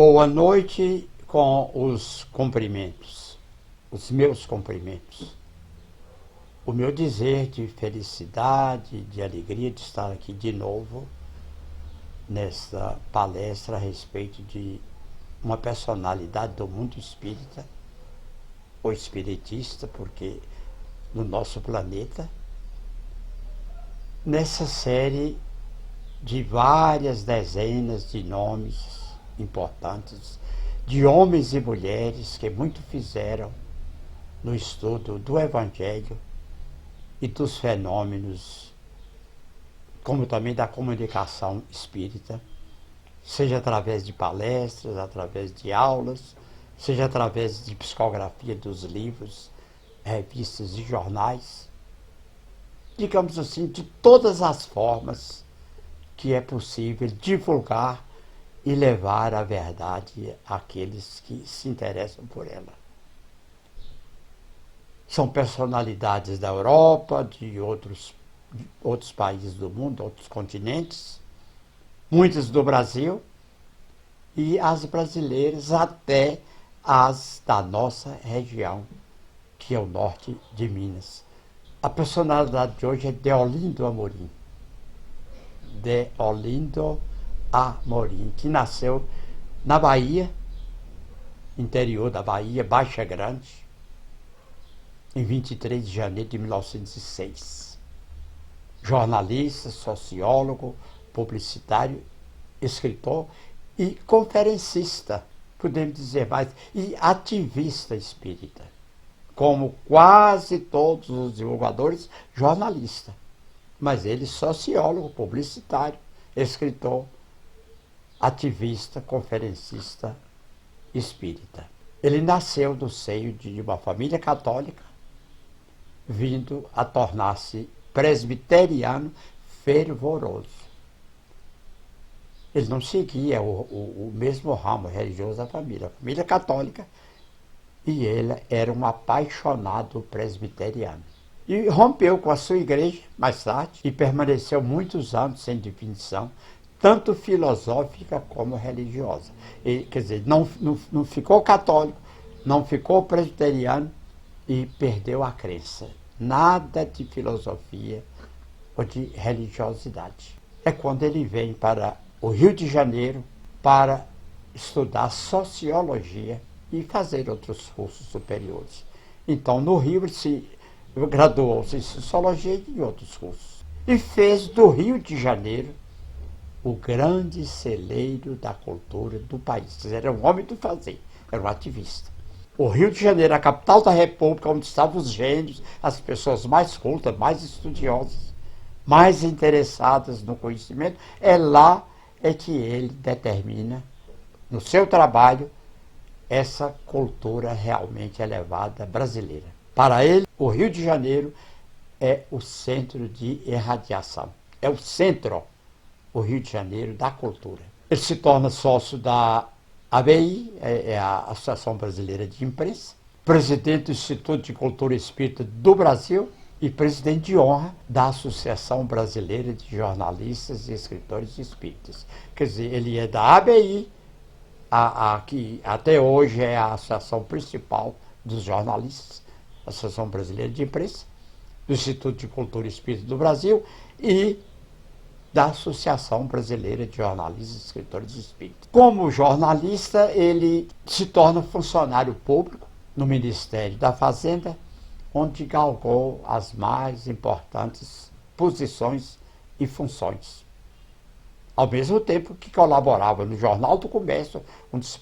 Boa noite com os cumprimentos, os meus cumprimentos. O meu dizer de felicidade, de alegria de estar aqui de novo nesta palestra a respeito de uma personalidade do mundo espírita, ou espiritista, porque no nosso planeta, nessa série de várias dezenas de nomes importantes, de homens e mulheres que muito fizeram no estudo do Evangelho e dos fenômenos, como também da comunicação espírita, seja através de palestras, através de aulas, seja através de psicografia dos livros, revistas e jornais, digamos assim, de todas as formas que é possível divulgar e levar a verdade àqueles que se interessam por ela. São personalidades da Europa, de outros países do mundo, outros continentes, muitas do Brasil, e as brasileiras até as da nossa região, que é o norte de Minas. A personalidade de hoje é Deolindo Amorim. Deolindo Amorim, que nasceu na Bahia, interior da Bahia, Baixa Grande, em 23 de janeiro de 1906. Jornalista, sociólogo, publicitário, escritor e conferencista, podemos dizer mais, e ativista espírita. Como quase todos os divulgadores, jornalista. Mas ele sociólogo, publicitário, escritor, ativista, conferencista espírita. Ele nasceu no seio de uma família católica, vindo a tornar-se presbiteriano fervoroso. Ele não seguia o mesmo ramo religioso da família, a família católica, e ele era um apaixonado presbiteriano. E rompeu com a sua igreja mais tarde e permaneceu muitos anos sem definição, tanto filosófica como religiosa. Ele, quer dizer, não ficou católico, não ficou presbiteriano e perdeu a crença. Nada de filosofia ou de religiosidade. É quando ele vem para o Rio de Janeiro para estudar sociologia e fazer outros cursos superiores. Então, no Rio, ele se graduou-se em sociologia e em outros cursos. E fez do Rio de Janeiro o grande celeiro da cultura do país. Era um homem do fazer, era um ativista. O Rio de Janeiro, a capital da República, onde estavam os gênios, as pessoas mais cultas, mais estudiosas, mais interessadas no conhecimento, é lá que ele determina, no seu trabalho, essa cultura realmente elevada brasileira. Para ele, o Rio de Janeiro é o centro de irradiação, é o centro, o Rio de Janeiro, da cultura. Ele se torna sócio da ABI, a Associação Brasileira de Imprensa, presidente do Instituto de Cultura Espírita do Brasil e presidente de honra da Associação Brasileira de Jornalistas e Escritores Espíritas. Quer dizer, ele é da ABI, que até hoje é a associação principal dos jornalistas, a Associação Brasileira de Imprensa, do Instituto de Cultura Espírita do Brasil e da Associação Brasileira de Jornalistas e Escritores Espíritas. Como jornalista, ele se torna funcionário público no Ministério da Fazenda, onde galgou as mais importantes posições e funções. Ao mesmo tempo que colaborava no Jornal do Comércio, um dos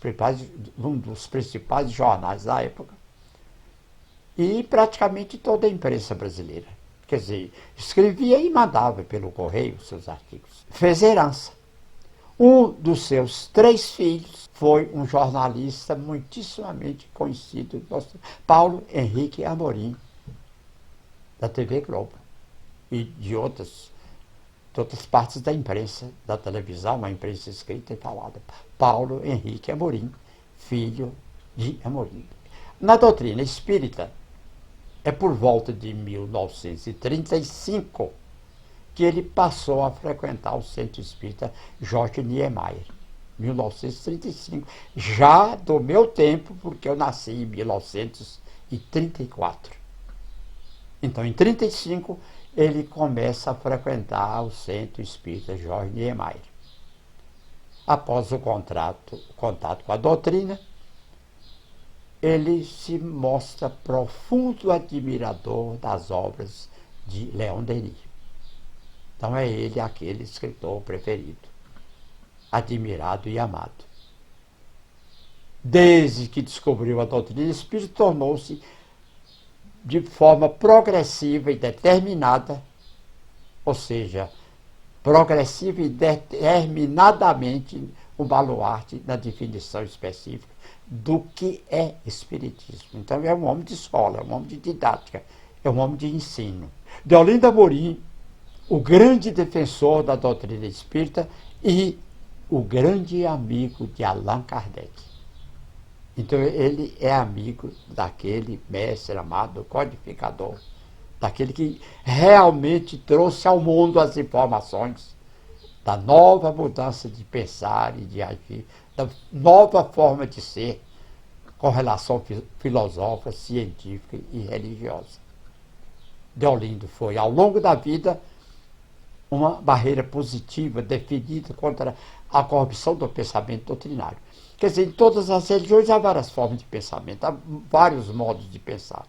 principais jornais da época, e praticamente toda a imprensa brasileira. Quer dizer, escrevia e mandava pelo correio seus artigos. Fez herança. Um dos seus 3 filhos foi um jornalista muitíssimamente conhecido, Paulo Henrique Amorim, da TV Globo, e de outras partes da imprensa, da televisão, a imprensa escrita e falada. Paulo Henrique Amorim, filho de Amorim. Na doutrina espírita, é por volta de 1935 que ele passou a frequentar o Centro Espírita Jorge Niemeyer. 1935, já do meu tempo, porque eu nasci em 1934. Então, em 1935, ele começa a frequentar o Centro Espírita Jorge Niemeyer. Após o contato com a doutrina, ele se mostra profundo admirador das obras de Leon Denis. Então é ele aquele escritor preferido, admirado e amado. Desde que descobriu a doutrina espírita, tornou-se de forma progressiva e determinada, ou seja, progressiva e determinadamente um baluarte na definição específica do que é espiritismo. Então é um homem de escola, é um homem de didática, é um homem de ensino. Deolinda Amorim, o grande defensor da doutrina espírita e o grande amigo de Allan Kardec. Então ele é amigo daquele mestre amado, codificador, daquele que realmente trouxe ao mundo as informações da nova mudança de pensar e de agir, da nova forma de ser, com relação filosófica, científica e religiosa. Deolindo foi, ao longo da vida, uma barreira positiva definida contra a corrupção do pensamento doutrinário. Quer dizer, em todas as religiões há várias formas de pensamento, há vários modos de pensar.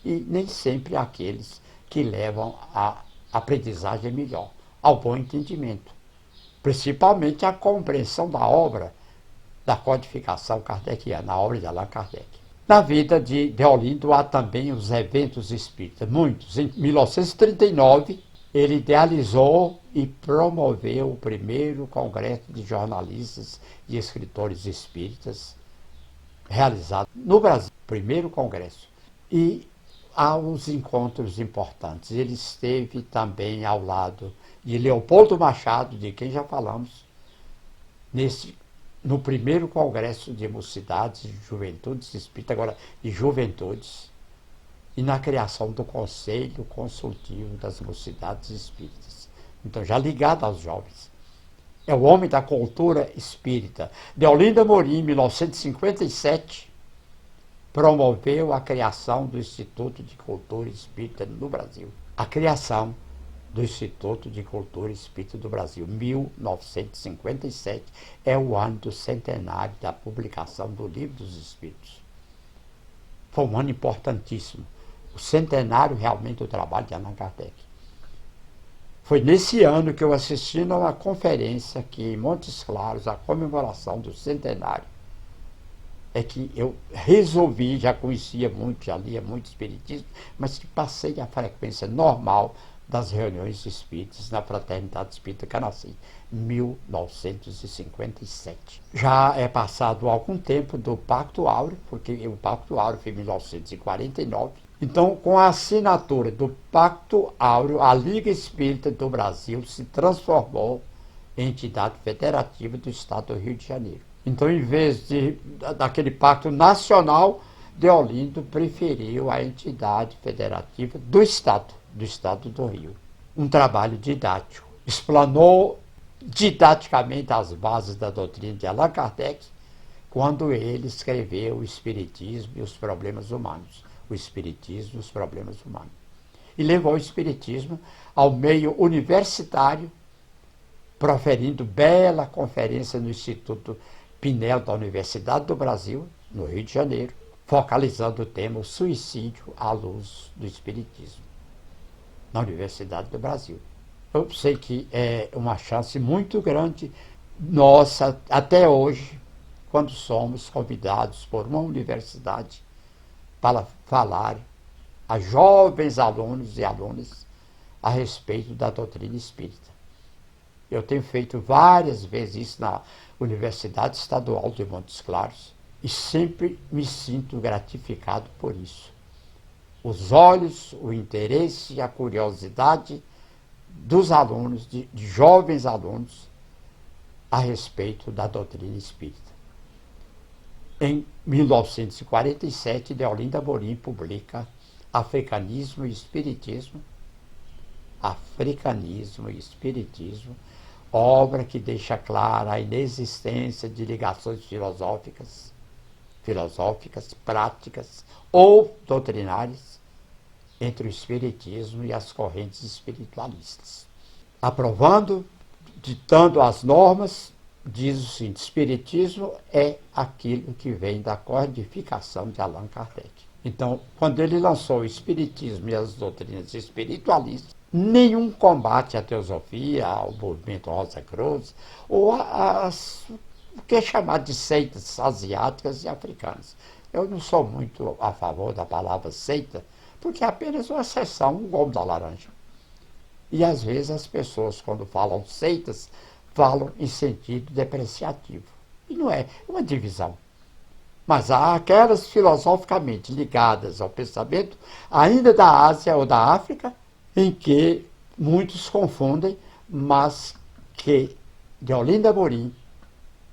E nem sempre aqueles que levam à aprendizagem melhor, ao bom entendimento. Principalmente a compreensão da obra da codificação kardeciana, a obra de Allan Kardec. Na vida de Deolindo há também os eventos espíritas, muitos. Em 1939, ele idealizou e promoveu o primeiro congresso de jornalistas e escritores espíritas realizado no Brasil, primeiro congresso. E há uns encontros importantes. Ele esteve também ao lado de Leopoldo Machado, de quem já falamos, no primeiro congresso de mocidades e juventudes espíritas, agora de juventudes, e na criação do Conselho Consultivo das Mocidades Espíritas. Então, já ligado aos jovens. É o homem da cultura espírita. Deolinda Amorim, em 1957, promoveu a criação do Instituto de Cultura Espírita no Brasil. A criação do Instituto de Cultura Espírita do Brasil, 1957, é o ano do centenário da publicação do Livro dos Espíritos. Foi um ano importantíssimo. O centenário realmente do trabalho de Allan Kardec. Foi nesse ano que eu assisti a uma conferência aqui em Montes Claros, a comemoração do centenário. É que eu resolvi, já conhecia muito, já lia muito espiritismo, mas que passei a frequência normal das reuniões espíritas na Fraternidade Espírita Canassim, em 1957. Já é passado algum tempo do Pacto Áureo, porque o Pacto Áureo foi em 1949. Então, com a assinatura do Pacto Áureo, a Liga Espírita do Brasil se transformou em entidade federativa do Estado do Rio de Janeiro. Então, em vez daquele pacto nacional, Deolindo preferiu a entidade federativa do Estado do Rio. Um trabalho didático. Explanou didaticamente as bases da doutrina de Allan Kardec quando ele escreveu o Espiritismo e os Problemas Humanos. O Espiritismo e os Problemas Humanos. E levou o Espiritismo ao meio universitário, proferindo bela conferência no Instituto Pinel da Universidade do Brasil, no Rio de Janeiro, focalizando o tema o suicídio à luz do Espiritismo, na Universidade do Brasil. Eu sei que é uma chance muito grande nossa, até hoje, quando somos convidados por uma universidade para falar a jovens alunos e alunas a respeito da doutrina espírita. Eu tenho feito várias vezes isso na Universidade Estadual de Montes Claros e sempre me sinto gratificado por isso. Os olhos, o interesse e a curiosidade dos alunos, de jovens alunos, a respeito da doutrina espírita. Em 1947, Deolinda Amorim publica Africanismo e Espiritismo, obra que deixa clara a inexistência de ligações filosóficas, práticas ou doutrinárias entre o Espiritismo e as correntes espiritualistas. Aprovando, ditando as normas, diz o seguinte: Espiritismo é aquilo que vem da codificação de Allan Kardec. Então, quando ele lançou o Espiritismo e as doutrinas espiritualistas, nenhum combate à teosofia, ao movimento Rosa Cruz, ou o que é chamado de seitas asiáticas e africanas. Eu não sou muito a favor da palavra seita, porque é apenas uma exceção, um golpe da laranja. E às vezes as pessoas, quando falam seitas, falam em sentido depreciativo. E não é uma divisão. Mas há aquelas filosoficamente ligadas ao pensamento, ainda da Ásia ou da África, em que muitos confundem, mas que de Olinda Amorim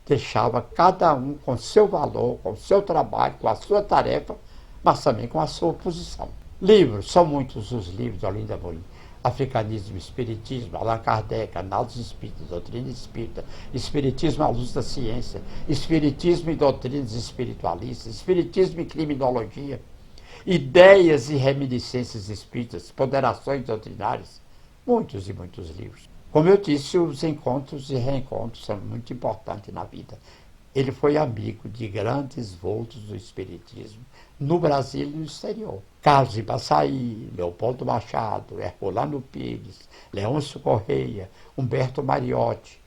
deixava cada um com seu valor, com seu trabalho, com a sua tarefa, mas também com a sua posição. Livros, são muitos os livros de Olinda Amorim. Africanismo, Espiritismo, Allan Kardec, Análise Espírita, Doutrina Espírita, Espiritismo à Luz da Ciência, Espiritismo e Doutrinas Espiritualistas, Espiritismo e Criminologia, Ideias e Reminiscências Espíritas, Ponderações Doutrinárias, muitos e muitos livros. Como eu disse, os encontros e reencontros são muito importantes na vida. Ele foi amigo de grandes vultos do Espiritismo, no Brasil e no exterior. Carlos Ibaçaí, Leopoldo Machado, Herculano Pires, Leôncio Correia, Humberto Mariotti.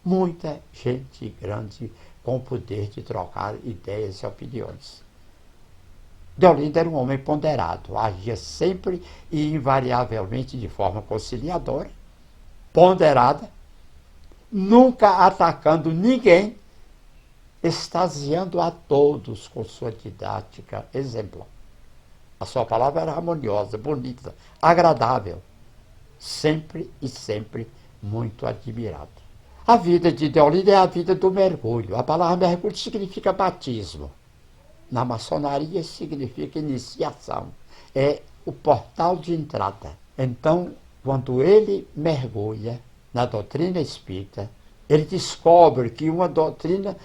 Muita gente grande com o poder de trocar ideias e opiniões. Deolinda era um homem ponderado, agia sempre e invariavelmente de forma conciliadora, ponderada, nunca atacando ninguém, extasiando a todos com sua didática exemplar. A sua palavra era harmoniosa, bonita, agradável, sempre e sempre muito admirada. A vida de Deolinda é a vida do mergulho. A palavra mergulho significa batismo. Na maçonaria significa iniciação. É o portal de entrada. Então, quando ele mergulha na doutrina espírita, ele descobre que uma doutrina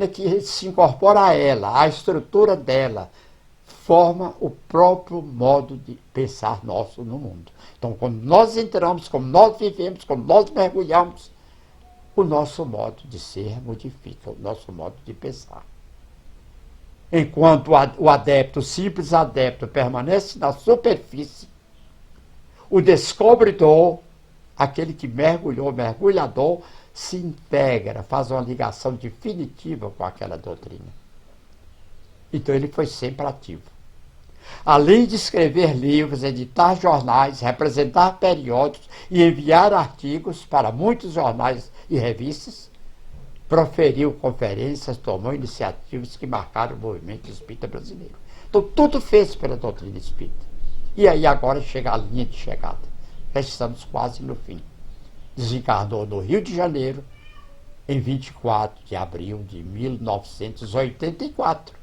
que se incorpora a ela, a estrutura dela, forma o próprio modo de pensar nosso no mundo. Então, quando nós entramos, como nós vivemos, como nós mergulhamos, o nosso modo de ser modifica, o nosso modo de pensar. Enquanto o adepto, o simples adepto, permanece na superfície, o descobridor, aquele que mergulhou, mergulhador, se integra, faz uma ligação definitiva com aquela doutrina. Então ele foi sempre ativo. Além de escrever livros, editar jornais, representar periódicos e enviar artigos para muitos jornais e revistas, proferiu conferências, tomou iniciativas que marcaram o movimento espírita brasileiro. Então tudo fez pela doutrina espírita. E aí agora chega a linha de chegada. Já estamos quase no fim. Desencarnou no Rio de Janeiro, em 24 de abril de 1984.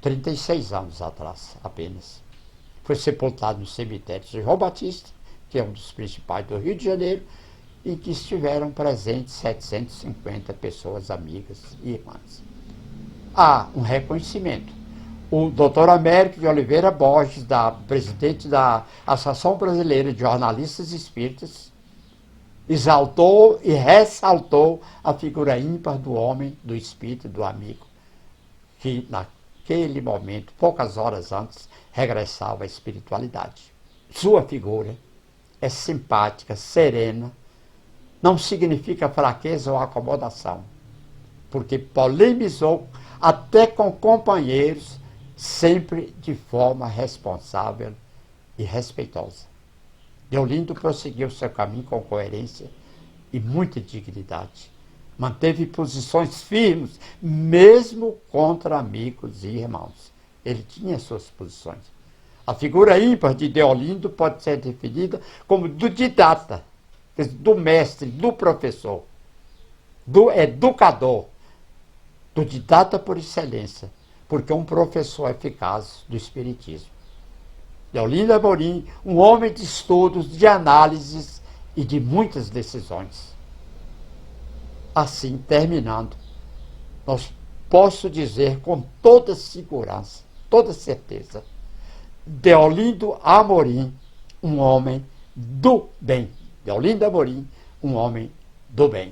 36 anos atrás, apenas. Foi sepultado no cemitério de João Batista, que é um dos principais do Rio de Janeiro, em que estiveram presentes 750 pessoas amigas e irmãs. Há um reconhecimento. O doutor Américo de Oliveira Borges, presidente da Associação Brasileira de Jornalistas Espíritas, exaltou e ressaltou a figura ímpar do homem, do espírito, do amigo, que naquele momento, poucas horas antes, regressava à espiritualidade. Sua figura é simpática, serena, não significa fraqueza ou acomodação, porque polemizou até com companheiros, sempre de forma responsável e respeitosa. Deolindo prosseguiu seu caminho com coerência e muita dignidade. Manteve posições firmes, mesmo contra amigos e irmãos. Ele tinha suas posições. A figura ímpar de Deolindo pode ser definida como do didata, do mestre, do professor, do educador, do didata por excelência, porque é um professor eficaz do Espiritismo. Deolinda Amorim, um homem de estudos, de análises e de muitas decisões. Assim, terminando, nós posso dizer com toda segurança, toda certeza, Deolindo Amorim, um homem do bem. Deolindo Amorim, um homem do bem.